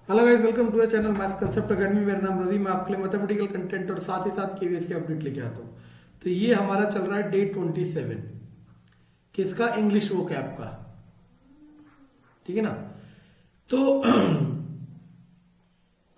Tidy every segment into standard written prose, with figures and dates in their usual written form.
Hello guys, welcome to channel maths concept academy. मेरा नाम रवि। मैं आपके लिए मैथमेटिकल कंटेंट और साथ ही साथ केवीएस की अपडेट लेके आता हूँ। तो ये हमारा चल रहा है डे 27 किसका, इंग्लिश वो कैप का। ठीक है ना। तो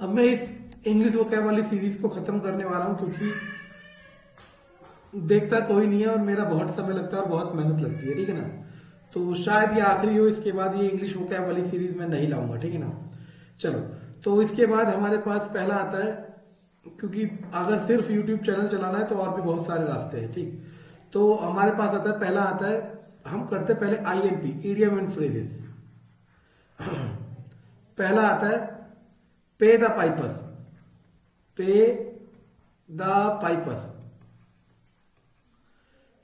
अब मैं इस इंग्लिश वो कैप वाली सीरीज को खत्म करने वाला हूँ, क्योंकि देखता कोई नहीं है और मेरा बहुत समय लगता है और बहुत मेहनत लगती है। ठीक है ना। तो शायद ये आखिरी हो, इसके बाद ये इंग्लिश वो कैप वाली सीरीज मैं नहीं लाऊंगा। ठीक है ना। चलो, तो इसके बाद हमारे पास पहला आता है, क्योंकि अगर सिर्फ यूट्यूब चैनल चलाना है तो और भी बहुत सारे रास्ते हैं। ठीक, तो हमारे पास आता है, पहला आता है, हम करते हैं पहले आईएमपी, इडियम एंड फ्रेजेस। पहला आता है पे द पाइपर। पे द पाइपर,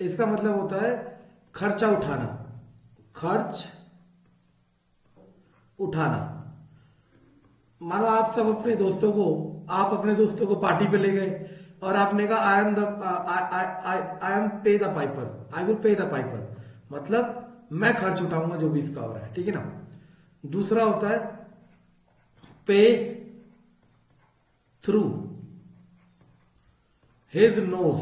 इसका मतलब होता है खर्चा उठाना। खर्च उठाना। मानो आप अपने दोस्तों को पार्टी पे ले गए और आपने कहा आई एम पे the Piper, I will pay the Piper, मतलब मैं खर्च उठाऊंगा जो भी इसका हो रहा है। ठीक है ना। दूसरा होता है पे थ्रू हिज नोज।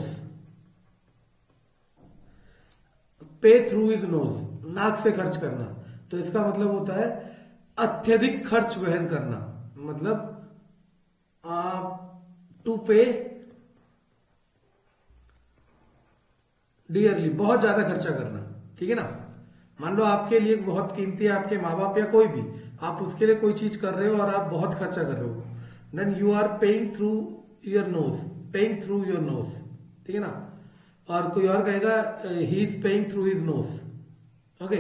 पे थ्रू हिज नोज, नाक से खर्च करना। तो इसका मतलब होता है अत्यधिक खर्च वहन करना, मतलब टू पे डियरली, बहुत ज्यादा खर्चा करना। ठीक है ना। मान लो आपके लिए बहुत कीमती है, आपके माँ बाप या कोई भी, आप उसके लिए कोई चीज कर रहे हो और आप बहुत खर्चा कर रहे हो, then you are paying through your nose, paying through your nose. ठीक है ना। और कोई और कहेगा he is paying through his nose. Okay.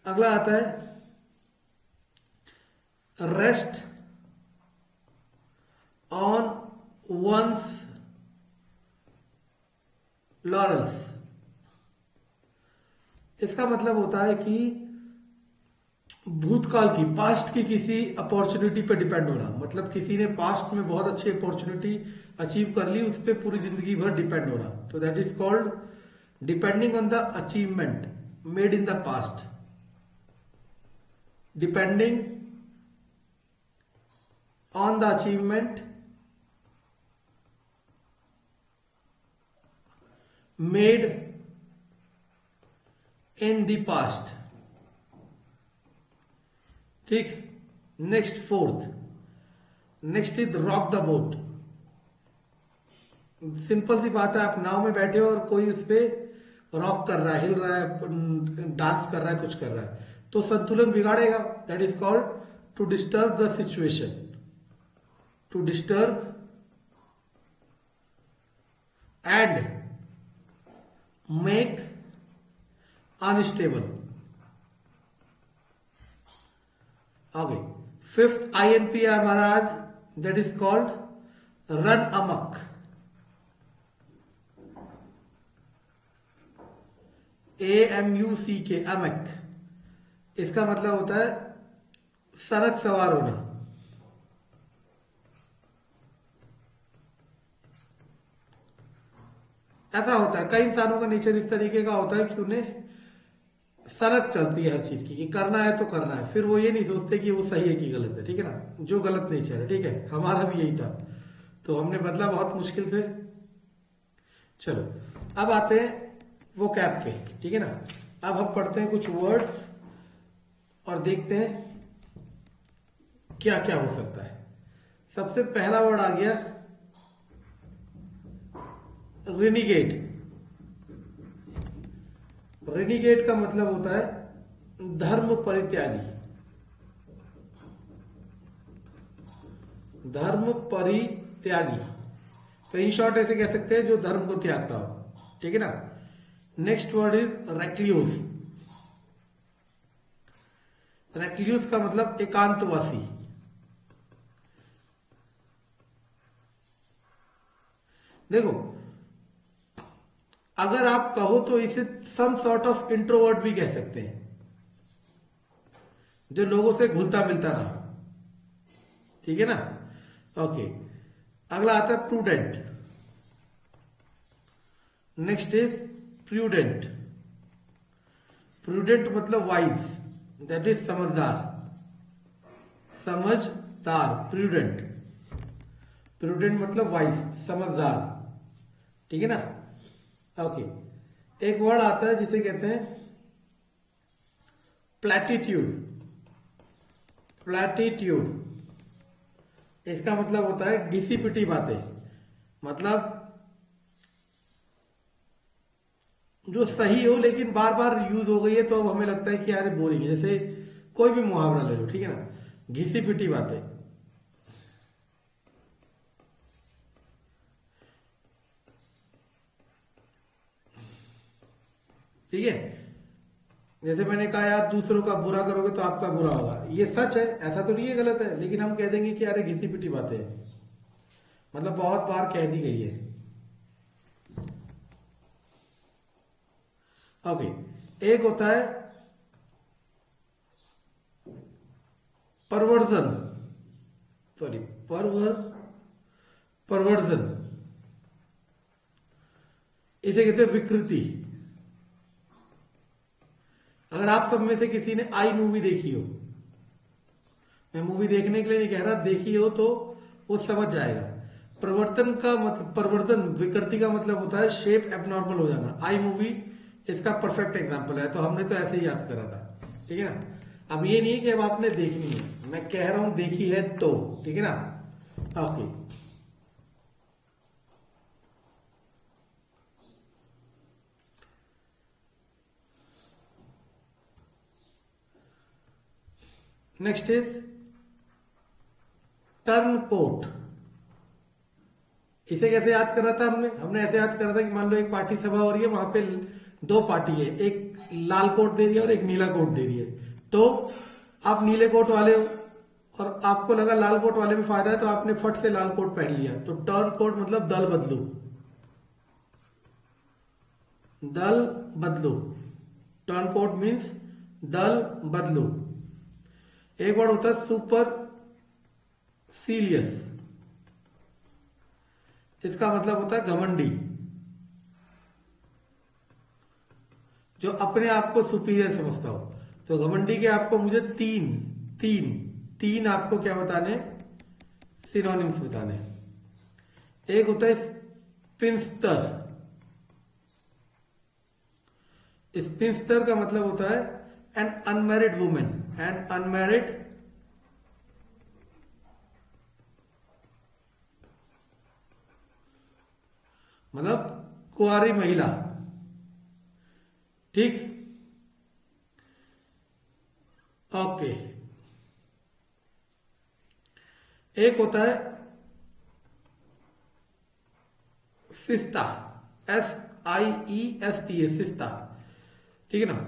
अगला आता है रेस्ट ऑन वंस लॉरेंस। इसका मतलब होता है कि भूतकाल की, पास्ट की किसी अपॉर्चुनिटी पे डिपेंड होना, मतलब किसी ने पास्ट में बहुत अच्छी अपॉर्चुनिटी अचीव कर ली, उस पर पूरी जिंदगी भर डिपेंड होना। तो that is called depending on the achievement made in the past. Depending on the achievement made in the past. ठीक। Next, fourth, next is rock the boat. Simple सी बात है, आप नाव में बैठे हो और कोई उस पर रॉक कर रहा है, हिल रहा है, डांस कर रहा है, कुछ कर रहा है, तो संतुलन बिगाड़ेगा। That is called to disturb the situation, to disturb and make unstable. Okay. Fifth INP है हमारा आज, that is called run amuck. AMUCK, amuck. इसका मतलब होता है सनक सवार होना। ऐसा होता है, कई इंसानों का नेचर इस तरीके का होता है कि उन्हें सनक चलती है हर चीज की, कि करना है तो करना है, फिर वो ये नहीं सोचते कि वो सही है कि गलत है। ठीक है ना, जो गलत नेचर है। ठीक है, हमारा भी यही था, तो हमने बदला बहुत मुश्किल से। चलो, अब आते हैं वो कैप पे। ठीक है ना। अब हम पढ़ते हैं कुछ वर्ड्स और देखते हैं क्या क्या हो सकता है। सबसे पहला वर्ड आ गया रिनिगेट। रिनिगेट का मतलब होता है धर्म परित्यागी। धर्म परित्यागी, तो इन शॉर्ट ऐसे कह सकते हैं जो धर्म को त्यागता हो। ठीक है ना। Next word is recluse. Recluse का मतलब एकांतवासी। देखो, अगर आप कहो तो इसे सम सॉर्ट ऑफ इंट्रोवर्ट भी कह सकते हैं, जो लोगों से घुलता मिलता ना। ठीक है ना। ओके। अगला आता है prudent. Next is prudent. Prudent मतलब वाइज, दैट इज समझदार, समझदार, प्रूडेंट। प्रूडेंट मतलब वाइस, समझदार, ठीक है ना। ओके, एक वर्ड आता है जिसे कहते हैं प्लैटिट्यूड। प्लैटिट्यूड इसका मतलब होता है घिसी पिटी बातें, मतलब जो सही हो लेकिन बार बार यूज हो गई है तो अब हमें लगता है कि यार बोरिंग है। जैसे कोई भी मुहावरा ले लो, ठीक है ना, घिसी पिटी बातें। ठीक है, जैसे मैंने कहा यार दूसरों का बुरा करोगे तो आपका बुरा होगा, ये सच है, ऐसा तो नहीं है, गलत है, लेकिन हम कह देंगे कि यार घिसी पिटी बातें हैं, मतलब बहुत बार कह दी गई है। ओके, एक होता है परवर्जन, सॉरी परवर्जन, इसे कहते हैं विकृति। अगर आप सब में से किसी ने आई मूवी देखी हो, मैं मूवी देखने के लिए नहीं कह रहा, देखी हो तो वो समझ जाएगा। प्रवर्तन का मतलब, प्रवर्तन विकृति का मतलब होता है शेप एबनॉर्मल हो जाना। आई मूवी इसका परफेक्ट एग्जांपल है, तो हमने तो ऐसे ही याद करा था, ठीक है ना। अब ये नहीं है कि अब आपने देखनी है, मैं कह रहा हूं देखी है तो, ठीक है ना। Okay, next is turncoat. इसे कैसे याद कर रहा था हमने हमने ऐसे याद कर रहा था कि मान लो एक पार्टी सभा हो रही है, वहां पे दो पार्टी है, एक लाल कोट दे रही है और एक नीला कोट दे रही है। तो आप नीले कोट वाले हो और आपको लगा लाल कोट वाले में फायदा है, तो आपने फट से लाल कोट पहन लिया। तो टर्न कोट मतलब दल बदलू, दल बदलू। टर्न कोट मीन्स दल बदलू। एक वर्ड होता है सुपर सीलियस, इसका मतलब होता है घमंडी, जो अपने आप को सुपीरियर समझता हो। तो घमंडी के आपको मुझे तीन तीन तीन आपको क्या बताने, सिनोनिम्स बताने। एक होता है स्पिंस्टर। स्पिंस्टर का मतलब होता है an unmarried women, an unmarried मतलब कुंवारी महिला, ठीक। ओके, एक होता है सिस्ता, SIESTA, सिस्ता, ठीक है ना।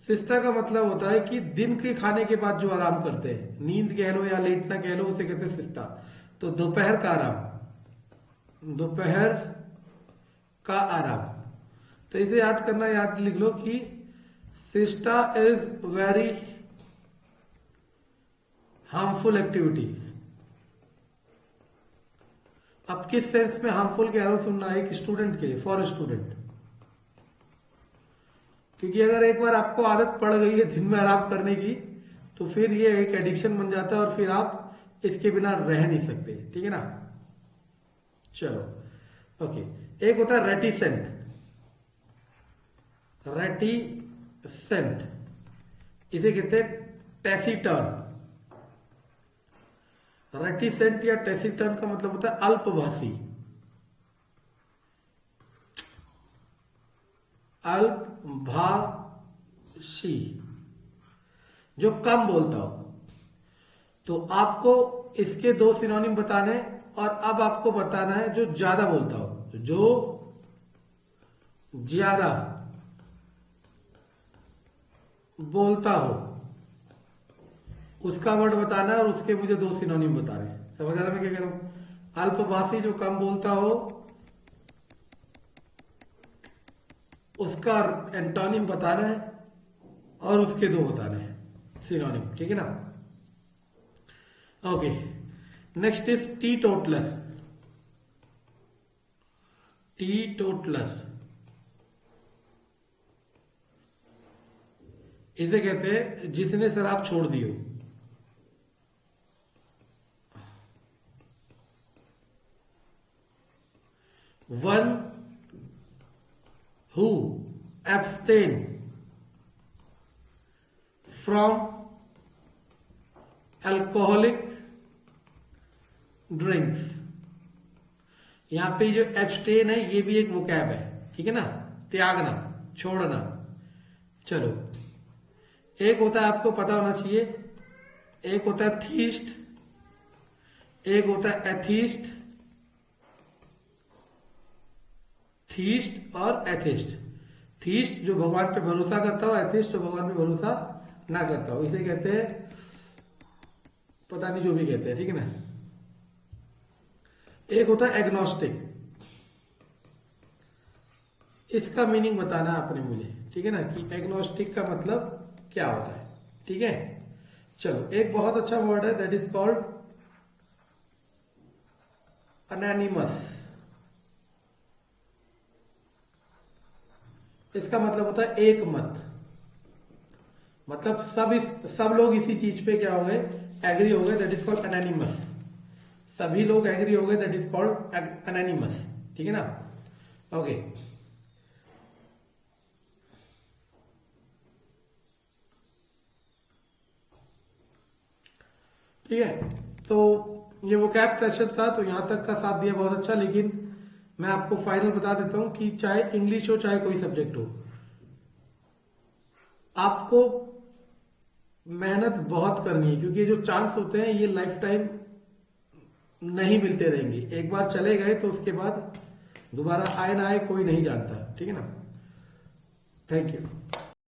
सिस्ता का मतलब होता है कि दिन के खाने के बाद जो आराम करते हैं, नींद कह लो या लेटना कह लो, उसे कहते हैं सिस्ता। तो दोपहर का आराम, दोपहर का आराम। तो इसे याद करना, याद लिख लो कि sister is very harmful activity. अब किस सेंस में हार्मफुल कह रहा हूं सुनना, एक स्टूडेंट के लिए, फॉर स्टूडेंट। क्योंकि अगर एक बार आपको आदत पड़ गई है दिन में आराम करने की, तो फिर ये एक एडिक्शन बन जाता है और फिर आप इसके बिना रह नहीं सकते, ठीक है ना। चलो, ओके, एक होता है रेटिसेंट। रेटिसेंट इसे कहते हैं टैसीटर्न। रेटिसेंट या टैसीटर्न का मतलब होता है अल्पभाषी, अल्पभाषी, जो कम बोलता हो। तो आपको इसके दो सिनोनिम बताने, और अब आपको बताना है जो ज्यादा बोलता हो। तो जो ज्यादा बोलता हो उसका वर्ड बताना है और उसके मुझे दो सिनोनिम बताने। समझ आ रहा है मैं क्या कह रहा हूं। अल्पभाषी जो कम बोलता हो, उसका एंटोनिम बताना है और उसके दो बताने हैं सिनोनिम, ठीक है ना। Okay, next is T toddler. T toddler इसे कहते हैं जिसने शराब छोड़ दी हो। One who abstain from alcoholic drinks. यहां पे जो एब्सटेन है ये भी एक वोकैब है, ठीक है ना, त्यागना, छोड़ना। चलो, एक होता है, आपको पता होना चाहिए, एक होता है थीस्ट, एक होता है एथीस्ट, थीस्ट और एथिस्ट। थीस्ट जो भगवान पे भरोसा करता हो, एथिस्ट जो भगवान पे भरोसा ना करता हो, इसे कहते हैं, पता नहीं जो भी कहते हैं, ठीक है ना। एक होता है एग्नोस्टिक, इसका मीनिंग बताना आपने मुझे, ठीक है ना, कि एग्नोस्टिक का मतलब क्या होता है, ठीक है। चलो, एक बहुत अच्छा वर्ड है, दैट इज कॉल्ड अनोनिमस। इसका मतलब होता है एक मत, मतलब सब लोग इसी चीज पे क्या हो गए, एग्री हो गए, दैट इज कॉल्ड अनोनिमस। सभी लोग एग्री हो गए, दैट इज कॉल्ड अनोनिमस, ठीक है ना। ओके, ठीक है। तो ये वो कैप सेशन था, तो यहां तक का साथ दिया बहुत अच्छा। लेकिन मैं आपको फाइनल बता देता हूं कि चाहे इंग्लिश हो चाहे कोई सब्जेक्ट हो, आपको मेहनत बहुत करनी है, क्योंकि ये जो चांस होते हैं ये लाइफ टाइम नहीं मिलते रहेंगे। एक बार चले गए तो उसके बाद दोबारा आए ना आए कोई नहीं जानता, ठीक है ना। Thank you.